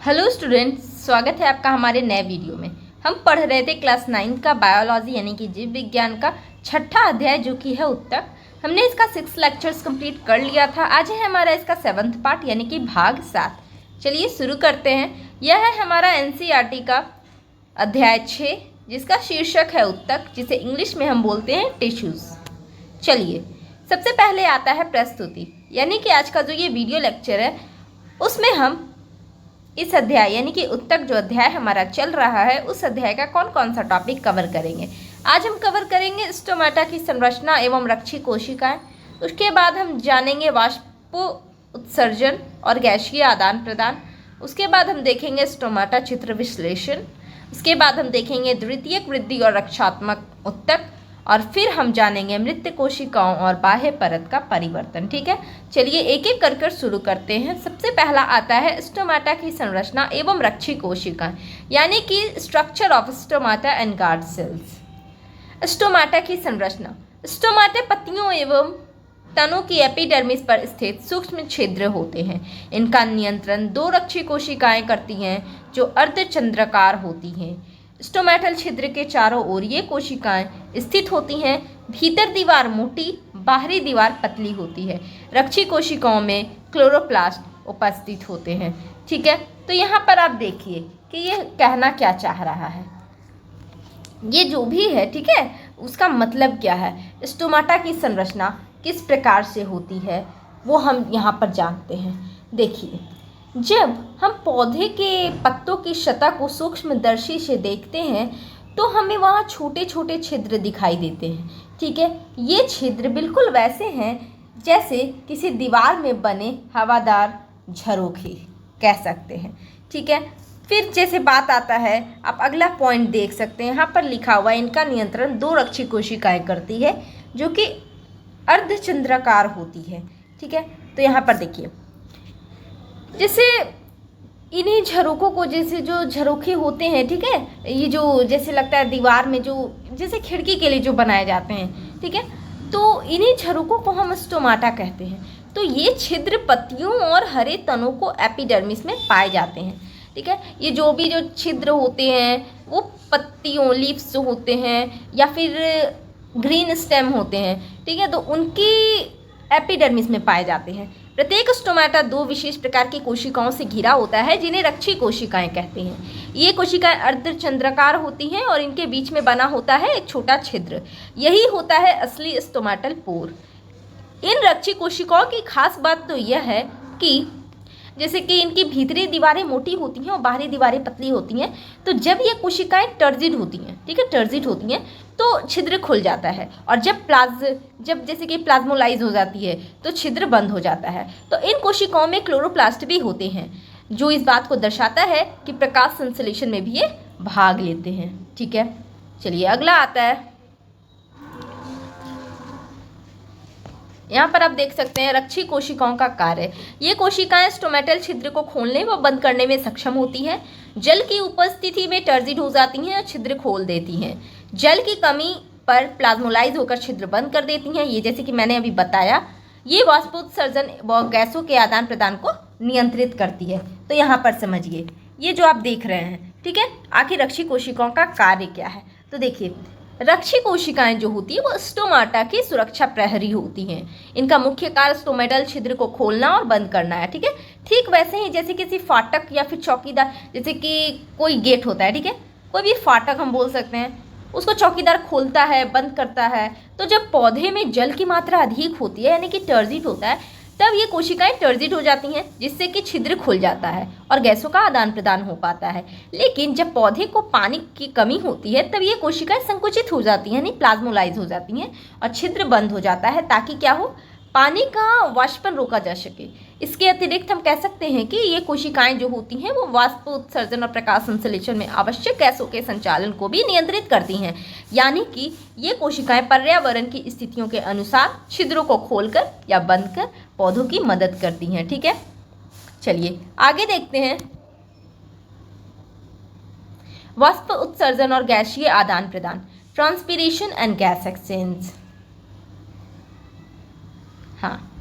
Hello students, स्वागत है आपका हमारे नए वीडियो में। हम पढ़ रहे थे क्लास 9 का बायोलॉजी यानी कि जीव विज्ञान का छठा अध्याय जो कि है उत्तक। हमने इसका 6 लेक्चर्स कंप्लीट कर लिया था। आज है हमारा इसका 7वां पार्ट यानी कि भाग 7। चलिए शुरू करते हैं। यह है हमारा एनसीईआरटी का अध्याय 6 जिसका शीर्षक है उत्तक, जिसे इंग्लिश में हम बोलते हैं टिश्यूज़। चलिए सबसे पहले आता है प्रस्तुति, यानी कि आज का जो ये वीडियो लेक्चर है उसमें हम इस अध्याय यानी कि उत्तक जो अध्याय हमारा चल रहा है उस अध्याय का कौन कौन सा टॉपिक कवर करेंगे। आज हम कवर करेंगे स्टोमेटा की संरचना एवं रक्षी कोशिकाएं। उसके बाद हम जानेंगे वाष्प उत्सर्जन और गैसीय आदान प्रदान। उसके बाद हम देखेंगे स्टोमेटा चित्र विश्लेषण। उसके बाद हम देखेंगे द्वितीयक वृद्धि और रक्षात्मक उत्तक, और फिर हम जानेंगे मृत कोशिकाओं और बाह्य परत का परिवर्तन। ठीक है, चलिए एक एक कर शुरू करते हैं। सबसे पहला आता है स्टोमेटा की संरचना एवं रक्षी कोशिकाएं, यानी कि structure of stomata and guard cells. Stomata की संरचना। स्टोमेटा पत्तियों एवं तनों की एपिडर्मिस पर स्थित सूक्ष्म छिद्र होते हैं। इनका नियंत्रण दो रक्षी कोशिकाएं करती हैं जो अर्धचंद्राकार होती हैं। स्टोमेटल छिद्र के चारों ओर ये कोशिकाएं स्थित होती हैं। भीतर दीवार मोटी, बाहरी दीवार पतली होती है। रक्षी कोशिकाओं में क्लोरोप्लास्ट उपस्थित होते हैं। ठीक है, तो यहाँ पर आप देखिए कि ये कहना क्या चाह रहा है। ये जो भी है, ठीक है, उसका मतलब क्या है। स्टोमेटा की संरचना किस प्रकार से होती है वो हम यहाँ पर जानते हैं। देखिए, जब हम पौधे के पत्तों की सतह को सूक्ष्मदर्शी से देखते हैं तो हमें वहाँ छोटे छोटे छिद्र दिखाई देते हैं। ठीक है, ये छिद्र बिल्कुल वैसे हैं जैसे किसी दीवार में बने हवादार झरोखे कह सकते हैं। ठीक है, फिर जैसे बात आता है, आप अगला पॉइंट देख सकते हैं, यहाँ पर लिखा हुआ है इनका नियंत्रण दो रक्षी कोशिकाएं करती है जो कि अर्धचंद्राकार होती है। ठीक है, तो यहाँ पर देखिए, जैसे इन्हीं झरोकों को, जैसे जो झरोखे होते हैं, ठीक है, ये जो जैसे लगता है दीवार में जो जैसे खिड़की के लिए जो बनाए जाते हैं, ठीक है, तो इन्हीं झरोकों को हम स्टोमेटा कहते हैं। तो ये छिद्र पत्तियों और हरे तनों को एपिडर्मिस में पाए जाते हैं। ठीक है, ये जो भी जो छिद्र होते हैं वो पत्तियों, लीव्स जो होते हैं या फिर ग्रीन स्टेम होते हैं, ठीक है, तो उनकी एपिडर्मिस में पाए जाते हैं। प्रत्येक स्टोमेटा दो विशेष प्रकार की कोशिकाओं से घिरा होता है जिन्हें रक्षी कोशिकाएं कहते हैं। ये कोशिकाएं अर्धचंद्राकार होती हैं और इनके बीच में बना होता है एक छोटा छिद्र। यही होता है असली स्टोमेटल पोर। इन रक्षी कोशिकाओं की खास बात तो यह है कि जैसे कि इनकी भीतरी दीवारें मोटी होती हैं और बाहरी दीवारें पतली होती हैं। तो जब ये कोशिकाएं टर्जिड होती हैं, ठीक है, टर्जिड होती हैं तो छिद्र खुल जाता है, और जब जैसे कि प्लाज्मोलाइज हो जाती है तो छिद्र बंद हो जाता है। तो इन कोशिकाओं में क्लोरोप्लास्ट भी होते हैं जो इस बात को दर्शाता है कि प्रकाश संश्लेषण में भी ये भाग लेते हैं। ठीक है, चलिए अगला आता है। यहाँ पर आप देख सकते हैं रक्षी कोशिकाओं का कार्य। ये कोशिकाएं स्टोमेटल छिद्र को खोलने व बंद करने में सक्षम होती हैं। जल की उपस्थिति में टर्जिड हो जाती हैं और छिद्र खोल देती हैं। जल की कमी पर प्लाज्मोलाइज होकर छिद्र बंद कर देती हैं। ये जैसे कि मैंने अभी बताया, ये वाष्पोत्सर्जन व गैसों के आदान प्रदान को नियंत्रित करती है। तो यहाँ पर समझिए, ये जो आप देख रहे हैं, ठीक है, आखिर रक्षी कोशिकाओं का कार्य क्या है। तो देखिए, रक्षी कोशिकाएं जो होती है वो स्टोमेटा की सुरक्षा प्रहरी होती हैं। इनका मुख्य कार्य स्टोमेटल छिद्र को खोलना और बंद करना है। ठीक है, ठीक वैसे ही जैसे किसी फाटक या फिर चौकीदार, जैसे कि कोई गेट होता है, ठीक है, कोई भी फाटक हम बोल सकते हैं, उसको चौकीदार खोलता है, बंद करता है। तो जब पौधे में जल की मात्रा अधिक होती है यानी कि टर्जिड होता है, तब ये कोशिकाएं टर्जिड हो जाती हैं जिससे कि छिद्र खुल जाता है और गैसों का आदान प्रदान हो पाता है। लेकिन जब पौधे को पानी की कमी होती है तब ये कोशिकाएं संकुचित हो जाती हैं, यानी प्लाज्मोलाइज हो जाती हैं और छिद्र बंद हो जाता है ताकि क्या हो, पानी का वाष्पन रोका जा सके। इसके अतिरिक्त हम कह सकते हैं कि ये कोशिकाएं जो होती हैं वो वाष्प उत्सर्जन और प्रकाश संश्लेषण में आवश्यक गैसों के संचालन को भी नियंत्रित करती हैं। यानी कि ये कोशिकाएं पर्यावरण की स्थितियों के अनुसार छिद्रों को खोलकर या बंद कर पौधों की मदद करती हैं। ठीक है, चलिए आगे देखते हैं। वाष्प उत्सर्जन और गैसीय आदान प्रदान, ट्रांसपीरेशन एंड गैस एक्सचेंज। हाँ,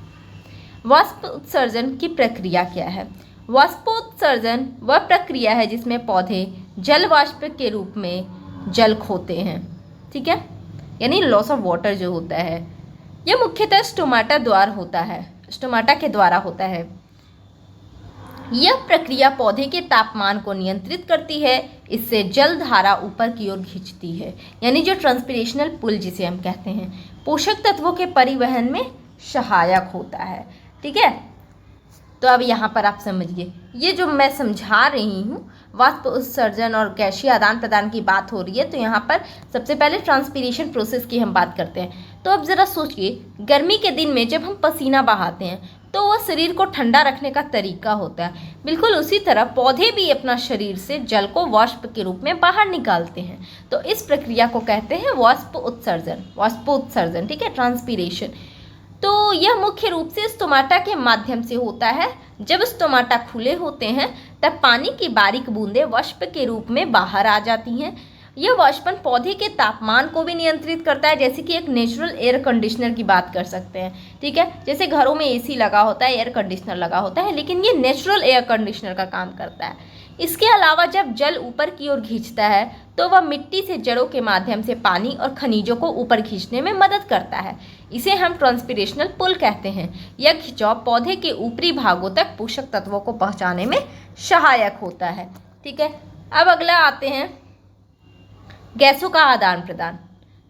वाष्प उत्सर्जन की प्रक्रिया क्या है। वाष्पोत्सर्जन वह प्रक्रिया है जिसमें पौधे जल वाष्प के रूप में जल खोते हैं, ठीक है, यानी लॉस ऑफ वाटर जो होता है यह मुख्यतः स्टोमाटा द्वारा होता है, स्टोमाटा के द्वारा होता है। यह प्रक्रिया पौधे के तापमान को नियंत्रित करती है, इससे जल धारा ऊपर की ओर खींचती है, यानी जो ट्रांसपिरेशनल पुल जिसे हम कहते हैं, पोषक तत्वों के परिवहन में सहायक होता है, ठीक है। तो अब यहाँ पर आप समझिए, ये जो मैं समझा रही हूँ वाष्प उत्सर्जन और गैसीय आदान प्रदान की बात हो रही है, तो यहाँ पर सबसे पहले ट्रांसपिरेशन प्रोसेस की हम बात करते हैं। तो अब ज़रा सोचिए, गर्मी के दिन में जब हम पसीना बहाते हैं तो वह शरीर को ठंडा रखने का तरीका होता है। बिल्कुल उसी तरह पौधे भी अपना शरीर से जल को वाष्प के रूप में बाहर निकालते हैं। तो इस प्रक्रिया को कहते हैं वाष्प उत्सर्जन, ठीक है, ट्रांसपिरेशन। तो यह मुख्य रूप से स्टोमाटा के माध्यम से होता है। जब स्टोमाटा खुले होते हैं तब पानी की बारीक बूंदें वाष्प के रूप में बाहर आ जाती हैं। यह वाष्पन पौधे के तापमान को भी नियंत्रित करता है, जैसे कि एक नेचुरल एयर कंडीशनर की बात कर सकते हैं, ठीक है। जैसे घरों में एसी लगा होता है, एयर कंडीशनर लगा होता है, लेकिन ये नेचुरल एयर कंडीशनर का काम करता है। इसके अलावा जब जल ऊपर की ओर खींचता है तो वह मिट्टी से जड़ों के माध्यम से पानी और खनिजों को ऊपर खींचने में मदद करता है। इसे हम ट्रांसपिरेशनल पुल कहते हैं। यह खिंचाव पौधे के ऊपरी भागों तक पोषक तत्वों को पहुंचाने में सहायक होता है, ठीक है। अब अगला आते हैं गैसों का आदान प्रदान।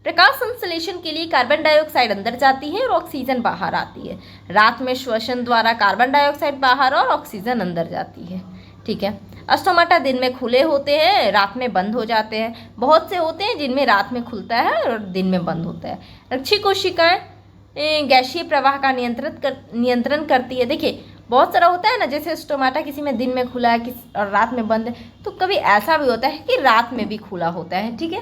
प्रकाश संश्लेषण के लिए कार्बन डाइऑक्साइड अंदर जाती है और ऑक्सीजन बाहर आती है। रात में श्वसन द्वारा कार्बन डाइऑक्साइड बाहर और ऑक्सीजन अंदर जाती है, ठीक है। स्टोमाटा दिन में खुले होते हैं, रात में बंद हो जाते हैं। बहुत से होते हैं जिनमें रात में खुलता है और दिन में बंद होता है। रक्षी कोशिकाएं गैसीय प्रवाह का नियंत्रण करती है। देखिए बहुत सारा होता है ना, जैसे स्टोमाटा किसी में दिन में खुला है और रात में बंद है, तो कभी ऐसा भी होता है कि रात में भी खुला होता है, ठीक है।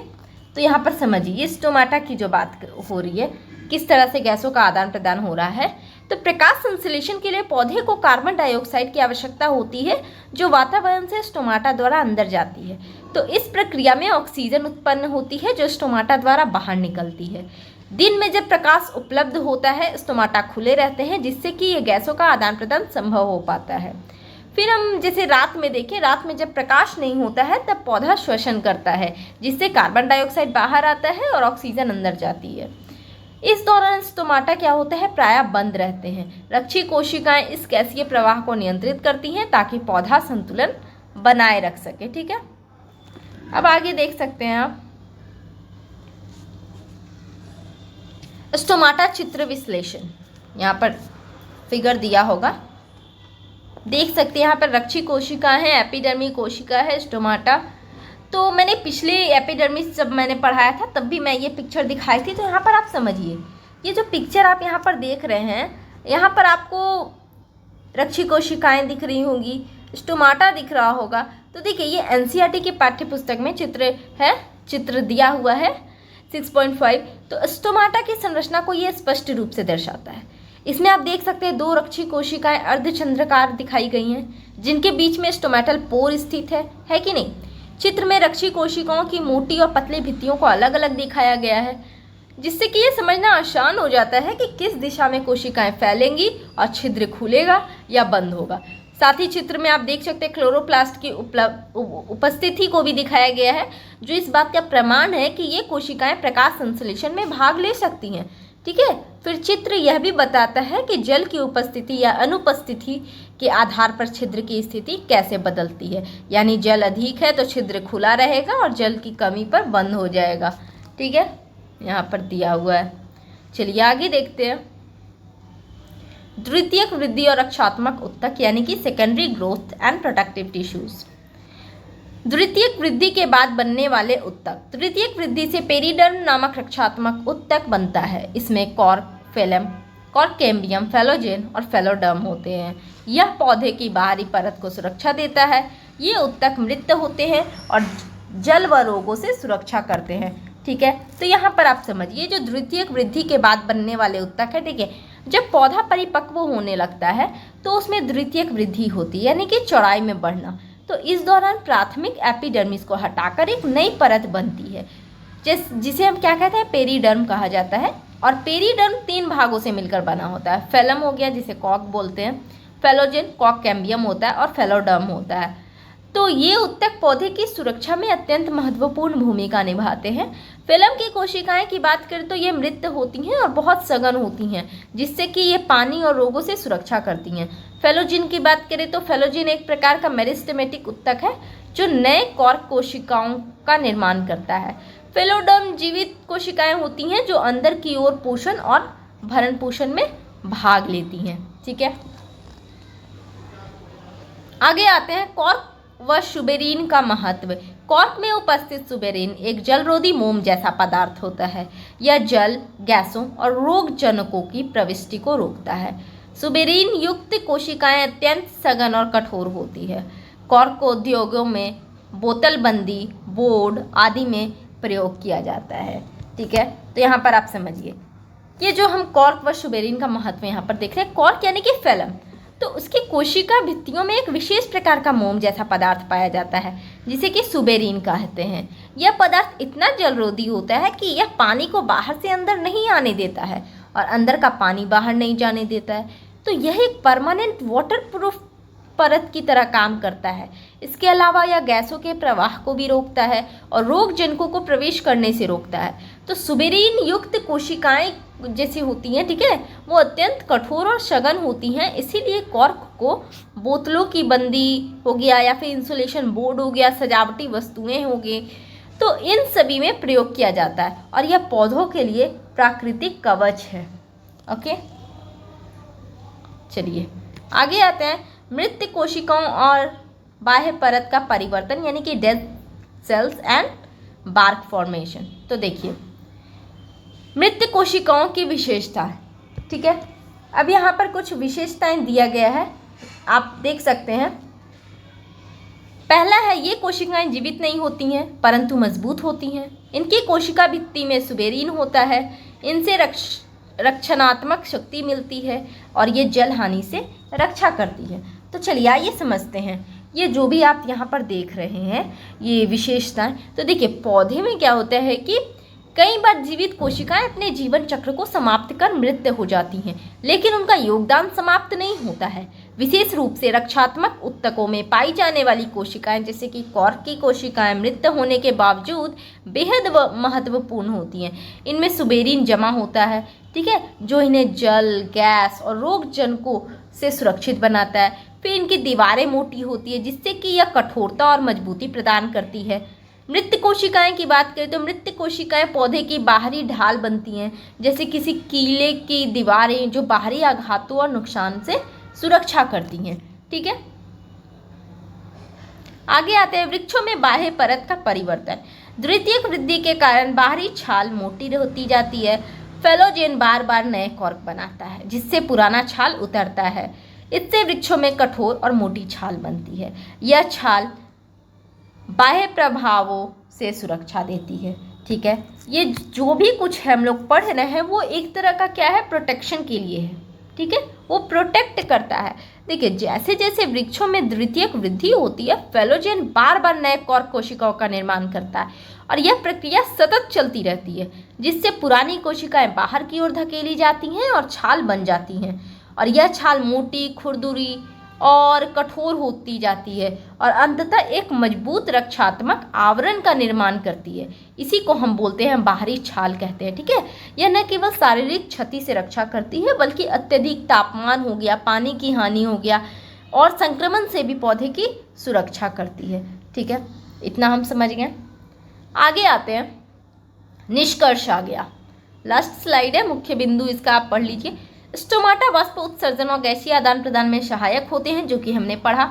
तो यहाँ पर समझिए, ये स्टोमाटा की जो बात हो रही है, किस तरह से गैसों का आदान प्रदान हो रहा है। तो प्रकाश संश्लेषण के लिए पौधे को कार्बन डाइऑक्साइड की आवश्यकता होती है, जो वातावरण से स्टोमाटा द्वारा अंदर जाती है। तो इस प्रक्रिया में ऑक्सीजन उत्पन्न होती है, जो स्टोमाटा द्वारा बाहर निकलती है। दिन में जब प्रकाश उपलब्ध होता है, स्टोमाटा खुले रहते हैं, जिससे कि ये गैसों का आदान प्रदान संभव हो पाता है। फिर हम जैसे रात में देखें, रात में जब प्रकाश नहीं होता है तब पौधा श्वसन करता है, जिससे कार्बन डाइऑक्साइड बाहर आता है और ऑक्सीजन अंदर जाती है। इस दौरान स्टोमाटा क्या होता है, प्रायः बंद रहते हैं। रक्षी कोशिकाएं इस गैसीय प्रवाह को नियंत्रित करती हैं ताकि पौधा संतुलन बनाए रख सके, ठीक है। अब आगे देख सकते हैं आप स्टोमाटा चित्र विश्लेषण। यहाँ पर फिगर दिया होगा, देख सकते हैं। यहाँ पर रक्षी कोशिका है, एपिडर्मी कोशिका है, स्टोमाटा। तो मैंने पिछले एपिडर्मिस जब मैंने पढ़ाया था तब भी मैं ये पिक्चर दिखाई थी। तो यहाँ पर आप समझिए, ये जो पिक्चर आप यहाँ पर देख रहे हैं, यहाँ पर आपको रक्षी कोशिकाएं दिख रही होंगी, स्टोमाटा दिख रहा होगा। तो देखिए, ये एनसीईआरटी की पाठ्य पुस्तक में चित्र है, चित्र दिया हुआ है 6.5। तो स्टोमाटा की संरचना को ये स्पष्ट रूप से दर्शाता है। इसमें आप देख सकते हैं 2 रक्षी कोशिकाएं अर्धचंद्राकार दिखाई गई हैं, जिनके बीच में स्टोमेटल पोर स्थित है कि नहीं। चित्र में रक्षी कोशिकाओं की मोटी और पतली भित्तियों को अलग अलग दिखाया गया है, जिससे कि ये समझना आसान हो जाता है कि किस दिशा में कोशिकाएं फैलेंगी और छिद्र खुलेगा या बंद होगा। साथ ही चित्र में आप देख सकते हैं क्लोरोप्लास्ट की उपस्थिति को भी दिखाया गया है, जो इस बात का प्रमाण है कि ये कोशिकाएं प्रकाश संश्लेषण में भाग ले सकती हैं, ठीक है। फिर चित्र यह भी बताता है कि जल की उपस्थिति या अनुपस्थिति के आधार पर छिद्र की स्थिति कैसे बदलती है। यानी जल अधिक है तो छिद्र खुला रहेगा और जल की कमी पर बंद हो जाएगा, ठीक है, यहाँ पर दिया हुआ है। चलिए आगे देखते हैं। द्वितीयक वृद्धि और रक्षात्मक उत्तक, यानी कि secondary growth and protective tissues. द्वितीयक वृद्धि के बाद बनने वाले उत्तक। द्वितीयक वृद्धि से पेरिडर्म नामक रक्षात्मक उत्तक बनता है। इसमें cork, phellem, cork cambium, phellogen और फेलोडर्म होते हैं। यह पौधे की बाहरी परत को सुरक्षा देता है। ये उत्तक मृत होते हैं और जल व रोगों से सुरक्षा करते हैं, ठीक है। तो यहाँ पर आप समझिए, जो द्वितीयक वृद्धि के बाद बनने वाले उत्तक है, ठीक है, जब पौधा परिपक्व होने लगता है तो उसमें द्वितीयक वृद्धि होती है, यानी कि चौड़ाई में बढ़ना। तो इस दौरान प्राथमिक एपिडर्मिस को हटाकर एक नई परत बनती है, जिसे हम क्या कहते हैं, पेरिडर्म कहा जाता है। और पेरिडर्म 3 भागों से मिलकर बना होता है। फेलम हो गया, जिसे कॉर्क बोलते हैं, फेलोजेन, कॉर्क कैम्बियम होता है और फेलोडर्म होता है। तो ये उत्तक पौधे की सुरक्षा में अत्यंत महत्वपूर्ण भूमिका निभाते हैं। फिल्म की कोशिकाएं की बात करें तो ये मृत होती हैं और बहुत सघन होती हैं, जिससे कि ये पानी और रोगों से सुरक्षा करती हैं। फेलोजिन की बात करें तो फेलोजिन एक प्रकार का मेरिस्टेमेटिक उत्तक है जो नए कॉर्क कोशिकाओं का निर्माण करता है। फेलोडर्म जीवित कोशिकाएं होती हैं जो अंदर की ओर पोषण और भरण पोषण में भाग लेती हैं। ठीक है, आगे आते हैं कॉर्क व सुबेरीन का महत्व। कॉर्क में उपस्थित सुबेरीन एक जलरोधी मोम जैसा पदार्थ होता है। यह जल, गैसों और रोगजनकों की प्रविष्टि को रोकता है। सुबेरीन युक्त कोशिकाएं अत्यंत सघन और कठोर होती है। कॉर्क को उद्योगों में बोतलबंदी, बोर्ड आदि में प्रयोग किया जाता है। ठीक है, तो यहाँ पर आप समझिए ये जो हम कॉर्क व सुबेरीन का महत्व यहाँ पर देख रहे हैं, कॉर्क यानी कि फिल्म, तो उसकी कोशिका भित्तियों में एक विशेष प्रकार का मोम जैसा पदार्थ पाया जाता है जिसे कि सुबेरीन कहते हैं। यह पदार्थ इतना जलरोधी होता है कि यह पानी को बाहर से अंदर नहीं आने देता है और अंदर का पानी बाहर नहीं जाने देता है। तो यह एक परमानेंट वाटरप्रूफ परत की तरह काम करता है। इसके अलावा यह गैसों के प्रवाह को भी रोकता है और रोगजनकों को प्रवेश करने से रोकता है। तो सुबेरीन युक्त कोशिकाएं जैसी होती हैं, ठीक है, वो अत्यंत कठोर और सघन होती हैं। इसीलिए कॉर्क को बोतलों की बंदी हो गया या फिर इंसुलेशन बोर्ड हो गया, सजावटी वस्तुएं हो गई, तो इन सभी में प्रयोग किया जाता है और यह पौधों के लिए प्राकृतिक कवच है। ओके, चलिए आगे आते हैं। मृत कोशिकाओं और बाह्य परत का परिवर्तन यानी कि dead cells and bark formation. तो देखिए मृत कोशिकाओं की विशेषता है। ठीक है, अब यहाँ पर कुछ विशेषताएं दिया गया है, आप देख सकते हैं। पहला है, ये कोशिकाएं जीवित नहीं होती हैं परंतु मजबूत होती हैं। इनकी कोशिका भित्ति में सुबेरीन होता है। इनसे रक्षणात्मक शक्ति मिलती है और ये जल हानि से रक्षा करती है। तो चलिए आइए समझते हैं ये जो भी आप यहाँ पर देख रहे हैं ये विशेषताएं। तो देखिए पौधे में क्या होता है कि कई बार जीवित कोशिकाएं अपने जीवन चक्र को समाप्त कर मृत हो जाती हैं, लेकिन उनका योगदान समाप्त नहीं होता है। विशेष रूप से रक्षात्मक उत्तकों में पाई जाने वाली कोशिकाएं जैसे कि कॉर्क की कोशिकाएं मृत होने के बावजूद बेहद महत्वपूर्ण होती हैं। इनमें सुबेरीन जमा होता है, ठीक है, जो इन्हें जल, गैस और रोगजनकों से सुरक्षित बनाता है। फिर इनकी दीवारें मोटी होती है जिससे कि यह कठोरता और मजबूती प्रदान करती है। मृत कोशिकाएं की बात करें तो मृत कोशिकाएं पौधे की बाहरी ढाल बनती हैं, जैसे किसी किले की दीवारें जो बाहरी आघातों और नुकसान से सुरक्षा करती हैं। ठीक है, आगे आते हैं वृक्षों में बाह्य परत का परिवर्तन। द्वितीयक वृद्धि के कारण बाहरी छाल मोटी होती जाती है। फेलोजेन बार बार नए कॉर्क बनाता है जिससे पुराना छाल उतरता है। इससे वृक्षों में कठोर और मोटी छाल बनती है। यह छाल बाह्य प्रभावों से सुरक्षा देती है। ठीक है, ये जो भी कुछ है हम लोग पढ़ रहे हैं वो एक तरह का क्या है, प्रोटेक्शन के लिए है। ठीक है, वो प्रोटेक्ट करता है। देखिए जैसे जैसे वृक्षों में द्वितीयक वृद्धि होती है फेलोजेन बार बार नए कॉर्क कोशिकाओं का निर्माण करता है और यह प्रक्रिया सतत चलती रहती है, जिससे पुरानी कोशिकाएं बाहर की ओर धकेली जाती हैं और छाल बन जाती हैं और यह छाल मोटी, खुरदुरी और कठोर होती जाती है और अंततः एक मजबूत रक्षात्मक आवरण का निर्माण करती है। इसी को हम बोलते हैं बाहरी छाल कहते हैं। ठीक है, यह न केवल शारीरिक क्षति से रक्षा करती है बल्कि अत्यधिक तापमान हो गया, पानी की हानि हो गया और संक्रमण से भी पौधे की सुरक्षा करती है। ठीक है, इतना हम समझ गए। आगे आते हैं, निष्कर्ष आ गया, लास्ट स्लाइड है, मुख्य बिंदु इसका आप पढ़ लीजिए। स्टोमाटा वाष्प उत्सर्जन और गैसीय आदान प्रदान में सहायक होते हैं, जो कि हमने पढ़ा।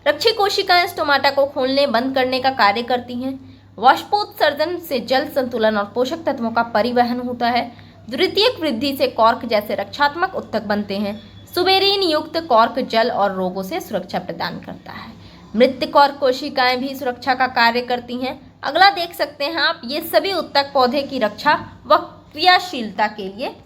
रक्षी कोशिकाएं स्टोमाटा को खोलने बंद करने का कार्य करती हैं। वाष्पोत्सर्जन से जल संतुलन और पोषक तत्वों का परिवहन होता है। द्वितीयक वृद्धि से कॉर्क जैसे रक्षात्मक उत्तक बनते हैं। सुबेरीन युक्त कॉर्क जल और रोगों से सुरक्षा प्रदान करता है। मृत कॉर्क कोशिकाएं भी सुरक्षा का कार्य करती हैं। अगला देख सकते हैं आप, ये सभी उत्तक पौधे की रक्षा व क्रियाशीलता के लिए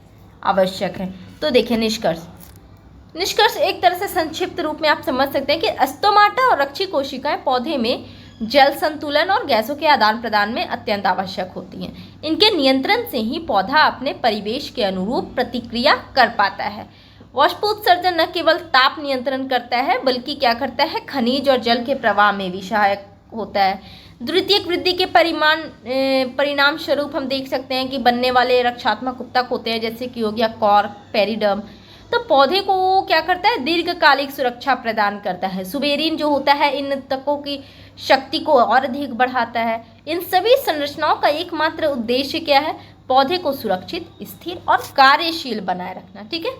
आवश्यक है। तो देखिए निष्कर्ष एक तरह से संक्षिप्त रूप में आप समझ सकते हैं कि स्टोमाटा और रक्षी कोशिकाएं पौधे में जल संतुलन और गैसों के आदान प्रदान में अत्यंत आवश्यक होती हैं। इनके नियंत्रण से ही पौधा अपने परिवेश के अनुरूप प्रतिक्रिया कर पाता है। वाष्पोत्सर्जन न केवल ताप नियंत्रण करता है बल्कि क्या करता है, खनिज और जल के प्रवाह में भी सहायक होता है। द्वितीयक वृद्धि के परिणाम स्वरूप हम देख सकते हैं कि बनने वाले रक्षात्मक उत्तक होते हैं, जैसे कि हो गया कॉर्क, पेरिडर्म। तो पौधे को क्या करता है, दीर्घकालिक सुरक्षा प्रदान करता है। सुबेरिन जो होता है इन उत्तकों की शक्ति को और अधिक बढ़ाता है। इन सभी संरचनाओं का एकमात्र उद्देश्य क्या है, पौधे को सुरक्षित, स्थिर और कार्यशील बनाए रखना। ठीक है,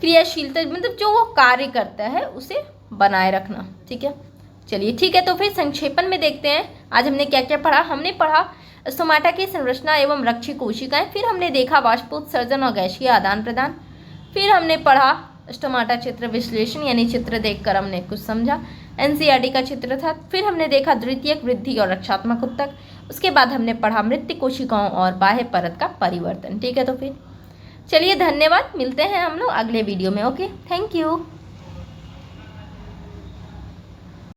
क्रियाशीलता मतलब जो वो कार्य करता है उसे बनाए रखना। ठीक है, चलिए ठीक है, तो फिर संक्षेपण में देखते हैं आज हमने क्या क्या पढ़ा। हमने पढ़ा स्टोमाटा की संरचना एवं रक्षी कोशिकाएं, फिर हमने देखा वाष्पोत्सर्जन और गैसीय आदान प्रदान, फिर हमने पढ़ा स्टोमाटा चित्र विश्लेषण, यानी चित्र देखकर हमने कुछ समझा, एनसीईआरटी का चित्र था। फिर हमने देखा द्वितीयक वृद्धि और रक्षात्मक उत्तक, उसके बाद हमने पढ़ा मृत कोशिकाओं और बाह्य परत का परिवर्तन। ठीक है, तो फिर चलिए धन्यवाद, मिलते हैं हम लोग अगले वीडियो में। Okay, thank you.